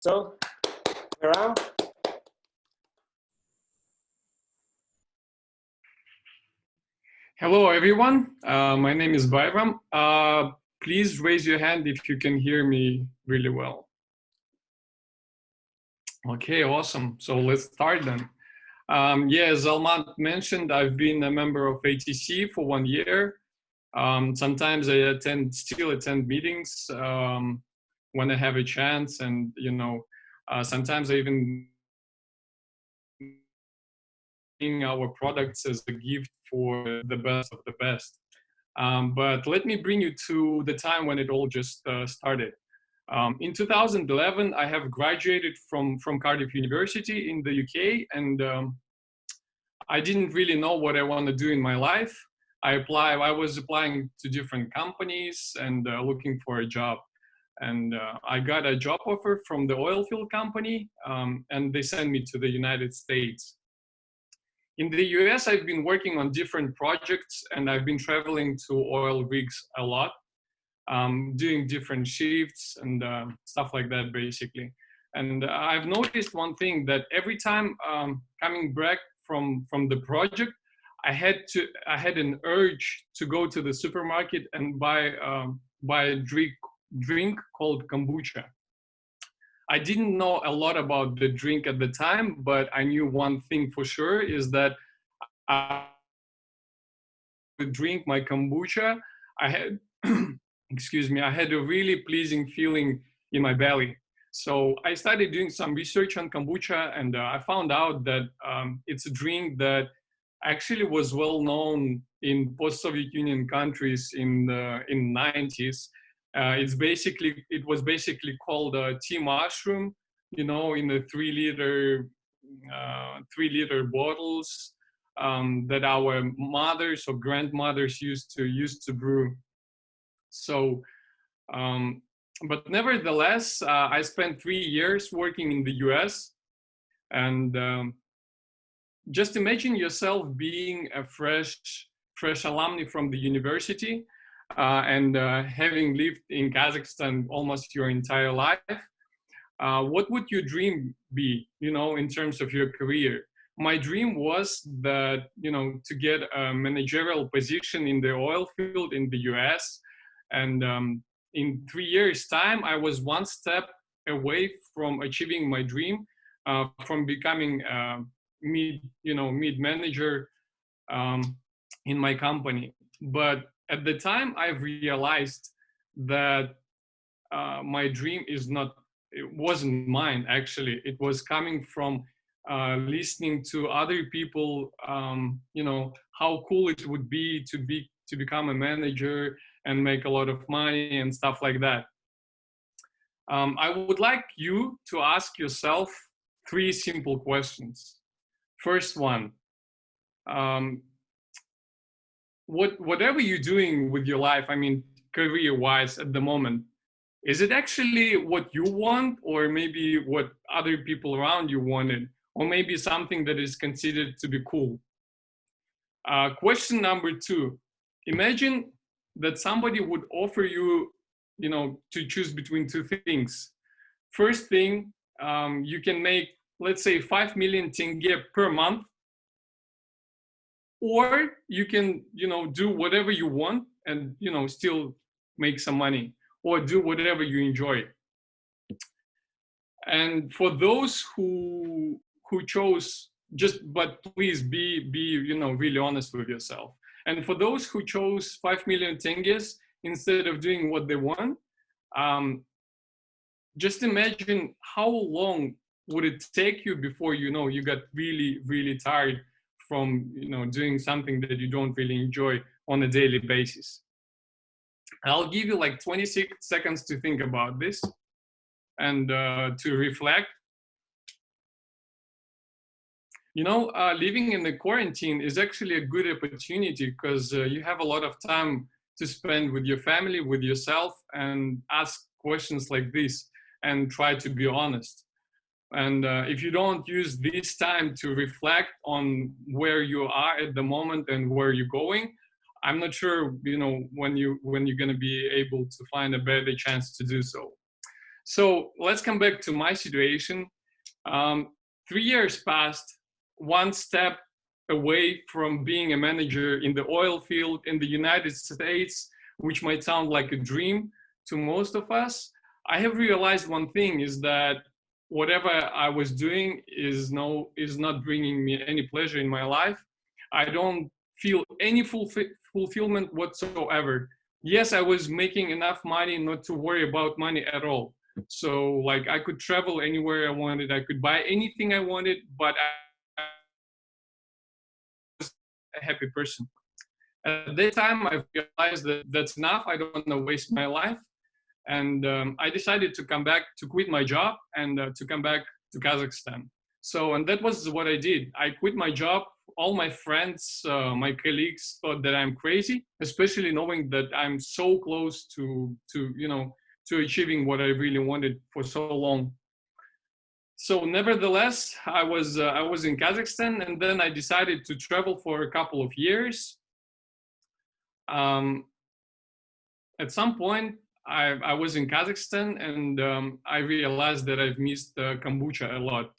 So, Bairam. Hello, everyone. My name is Bairam. Please raise your hand if you can hear me really well. Okay, awesome. So let's start then. As Almat mentioned, I've been a member of ATC for 1 year. Sometimes I still attend meetings when I have a chance, and sometimes I even bring our products as a gift for the best of the best. But let me bring you to the time when it all just started. In 2011, I have graduated from Cardiff University in the UK, and I didn't really know what I want to do in my life. I was applying to different companies and looking for a job. And I got a job offer from the oil field company, and they sent me to the United States. In the US, I've been working on different projects, and I've been traveling to oil rigs a lot, doing different shifts and stuff like that, basically. And I've noticed one thing, that every time coming back from the project, I had an urge to go to the supermarket and buy a drink called Kombucha. I didn't know a lot about the drink at the time, but I knew one thing for sure, is that I would drink my kombucha. I had, excuse me, I had a really pleasing feeling in my belly. So I started doing some research on kombucha, and I found out that it's a drink that actually was well known in post-Soviet Union countries in the 90s. It was basically called tea mushroom, in the 3-liter bottles that our mothers or grandmothers used to brew. So, but nevertheless, I spent 3 years working in the US, and just imagine yourself being a fresh alumni from the university, and having lived in Kazakhstan almost your entire life. What would your dream be, in terms of your career? My dream was that, to get a managerial position in the oil field in the US. And in 3 years' time, I was one step away from achieving my dream, from becoming mid manager in my company. But at the time, I realized that my dream it wasn't mine, actually. It was coming from listening to other people, how cool it would be to become a manager and make a lot of money and stuff like that. I would like you to ask yourself 3 simple questions. First one, whatever you're doing with your life, I mean, career-wise at the moment, is it actually what you want, or maybe what other people around you wanted, or maybe something that is considered to be cool? Question number 2, imagine that somebody would offer you, to choose between 2 things. First thing, you can make, let's say, 5 million tenge per month, or you can, do whatever you want and, still make some money, or do whatever you enjoy. And for those who chose, but please be really honest with yourself. And for those who chose 5 million tenges instead of doing what they want, just imagine how long would it take you before you got really, really tired from doing something that you don't really enjoy on a daily basis. I'll give you like 26 seconds to think about this and to reflect. Living in the quarantine is actually a good opportunity, because you have a lot of time to spend with your family, with yourself, and ask questions like this and try to be honest. And if you don't use this time to reflect on where you are at the moment and where you're going, I'm not sure, when you're going to be able to find a better chance to do so. So let's come back to my situation. 3 years passed, one step away from being a manager in the oil field in the United States, which might sound like a dream to most of us. I have realized one thing is that whatever I was doing is not bringing me any pleasure in my life. I don't feel any fulfillment whatsoever. Yes, I was making enough money not to worry about money at all. So like I could travel anywhere I wanted, I could buy anything I wanted, but I was a happy person. At that time, I realized that that's enough. I don't want to waste my life. And I decided to come back, to quit my job and to come back to Kazakhstan. So, and that was what I did. I quit my job. All my friends, my colleagues thought that I'm crazy, especially knowing that I'm so close to achieving what I really wanted for so long. So nevertheless, I was in Kazakhstan, and then I decided to travel for a couple of years. At some point, I was in Kazakhstan, and I realized that I've missed kombucha a lot.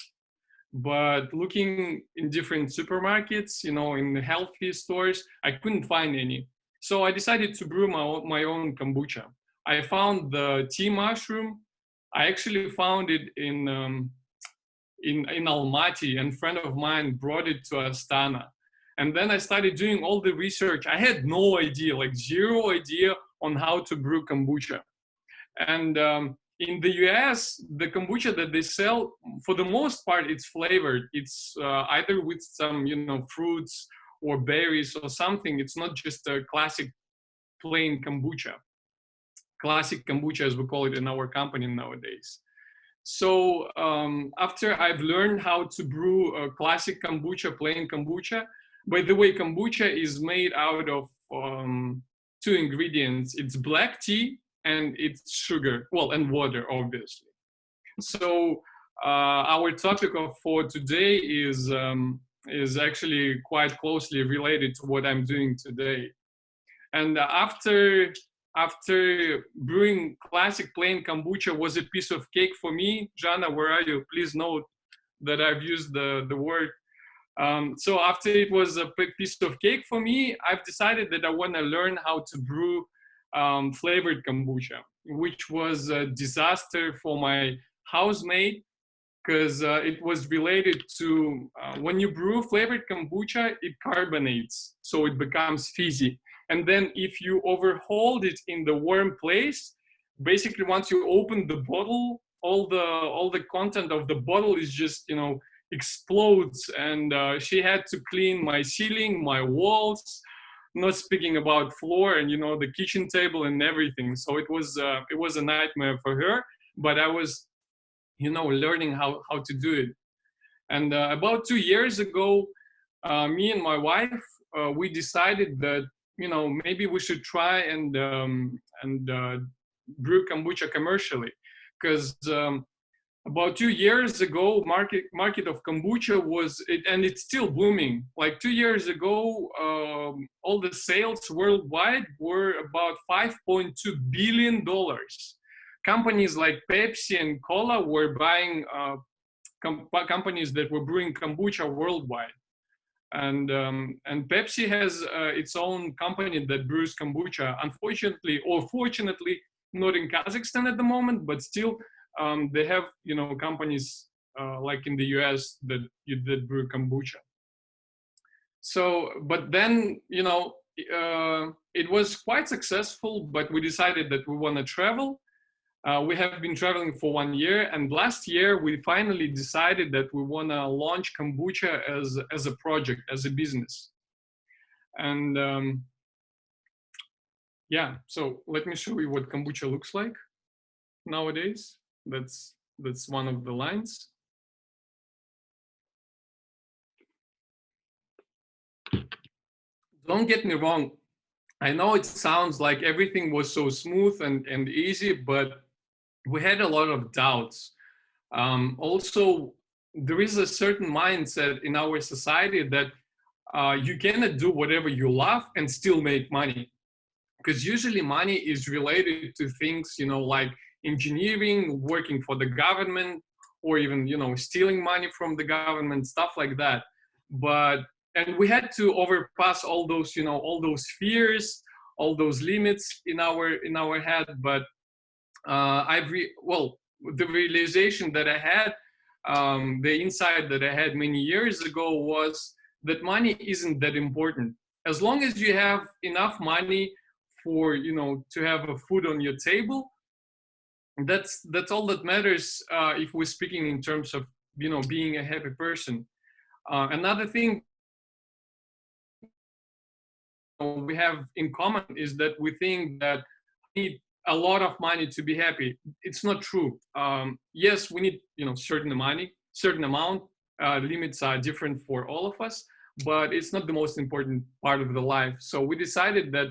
But looking in different supermarkets, in the healthy stores, I couldn't find any. So I decided to brew my own kombucha. I found the tea mushroom. I actually found it in Almaty, and a friend of mine brought it to Astana. And then I started doing all the research. I had no idea, like zero idea on how to brew kombucha. And in the US, the kombucha that they sell, for the most part, it's flavored. It's either with some, fruits or berries or something. It's not just a classic plain kombucha. Classic kombucha, as we call it in our company nowadays. So after I've learned how to brew a classic kombucha, plain kombucha, by the way, kombucha is made out of two ingredients. It's black tea and it's sugar, well, and water, obviously. So our topic for today is actually quite closely related to what I'm doing today. And after brewing classic plain kombucha was a piece of cake for me. Jana, where are you? Please note that I've used the word. So after it was a piece of cake for me, I've decided that I want to learn how to brew flavored kombucha, which was a disaster for my housemate because it was related to when you brew flavored kombucha, it carbonates, so it becomes fizzy. And then if you overhold it in the warm place, basically once you open the bottle, all the content of the bottle is just, explodes. And she had to clean my ceiling, my walls, not speaking about floor and, the kitchen table and everything. So it was a nightmare for her, but I was, learning how to do it. And about 2 years ago, me and my wife, we decided that, maybe we should try and brew kombucha commercially, because about 2 years ago, market of kombucha and it's still booming. Like 2 years ago, all the sales worldwide were about $5.2 billion. Companies like Pepsi and Cola were buying companies that were brewing kombucha worldwide. And Pepsi has its own company that brews kombucha. Unfortunately, or fortunately, not in Kazakhstan at the moment, but still they have, companies like in the US that brew kombucha. So, but then, it was quite successful, but we decided that we want to travel. We have been traveling for 1 year, and last year we finally decided that we want to launch kombucha as a project, as a business. And yeah, so let me show you what kombucha looks like nowadays. That's one of the lines. Don't get me wrong. I know it sounds like everything was so smooth and easy, but we had a lot of doubts. Also, there is a certain mindset in our society that you cannot do whatever you love and still make money. Because usually money is related to things, like engineering, working for the government, or even, you know, stealing money from the government, stuff like that. And we had to overpass all those, you know, all those fears, all those limits in our head. But the realization that I had, the insight that I had many years ago was that money isn't that important. As long as you have enough money for, you know, to have a food on your table, that's all that matters, if we're speaking in terms of, you know, being a happy person. Another thing we have in common is that we think that we need a lot of money to be happy. It's not true. Yes, we need, you know, certain amount. Limits are different for all of us, but it's not the most important part of the life. So we decided that,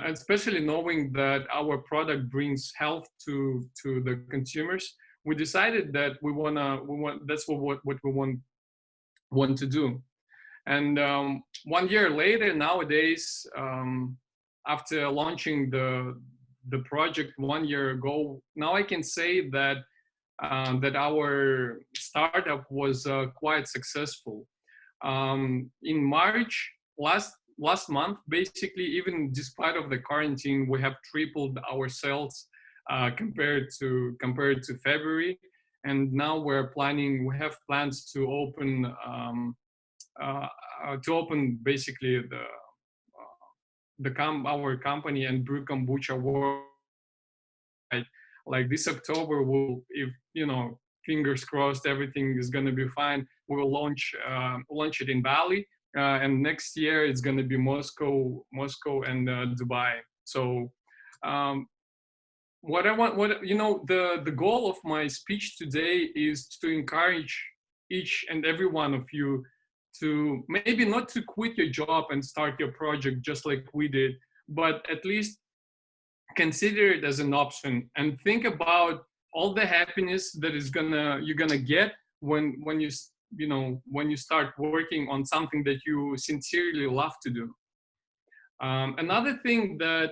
especially knowing that our product brings health to the consumers, we decided that that's what we want to do. And 1 year later, nowadays, after launching the project 1 year ago, now I can say that that our startup was quite successful. In March last month, basically, even despite of the quarantine, we have tripled our sales compared to February, and now we have plans to open basically our company and brew kombucha worldwide. Like this October, if you know, fingers crossed, everything is going to be fine, we will launch it in Bali, and next year it's going to be Moscow and Dubai. So the goal of my speech today is to encourage each and every one of you to maybe not to quit your job and start your project just like we did, but at least consider it as an option and think about all the happiness that you're gonna get when you start working on something that you sincerely love to do. Another thing that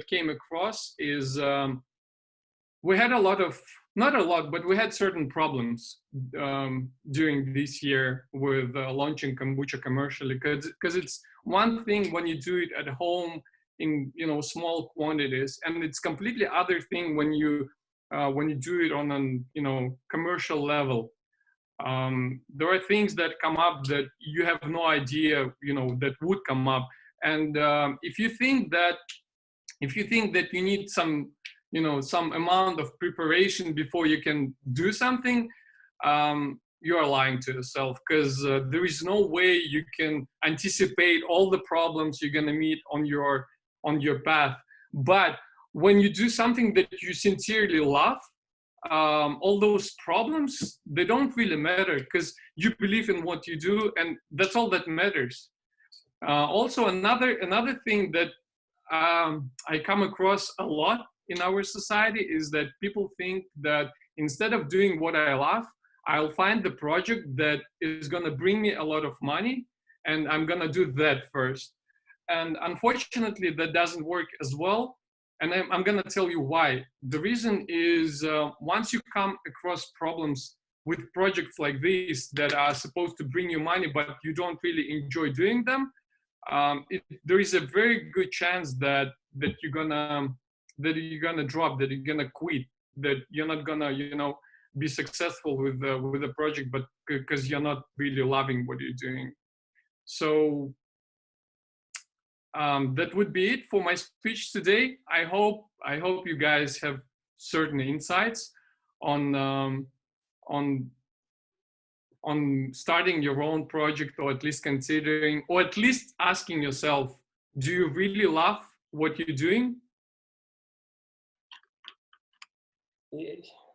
came across is we had we had certain problems during this year with launching kombucha commercially, because it's one thing when you do it at home in small quantities, and it's completely other thing when you do it on a commercial level. There are things that come up that you have no idea that would come up, and if you think that you need some amount of preparation before you can do something, you are lying to yourself, because there is no way you can anticipate all the problems you're going to meet on your path. But when you do something that you sincerely love, all those problems, they don't really matter, because you believe in what you do, and that's all that matters. Also, another thing that I come across a lot in our society is that people think that instead of doing what I love, I'll find the project that is going to bring me a lot of money, and I'm going to do that first. And unfortunately, that doesn't work as well. And I'm going to tell you why. The reason is once you come across problems with projects like this that are supposed to bring you money, but you don't really enjoy doing them, there is a very good chance that you're gonna drop, that you're gonna quit, that you're not gonna be successful with the project, but because you're not really loving what you're doing. So that would be it for my speech today. I hope you guys have certain insights on starting your own project, or at least considering, or at least asking yourself, do you really love what you're doing?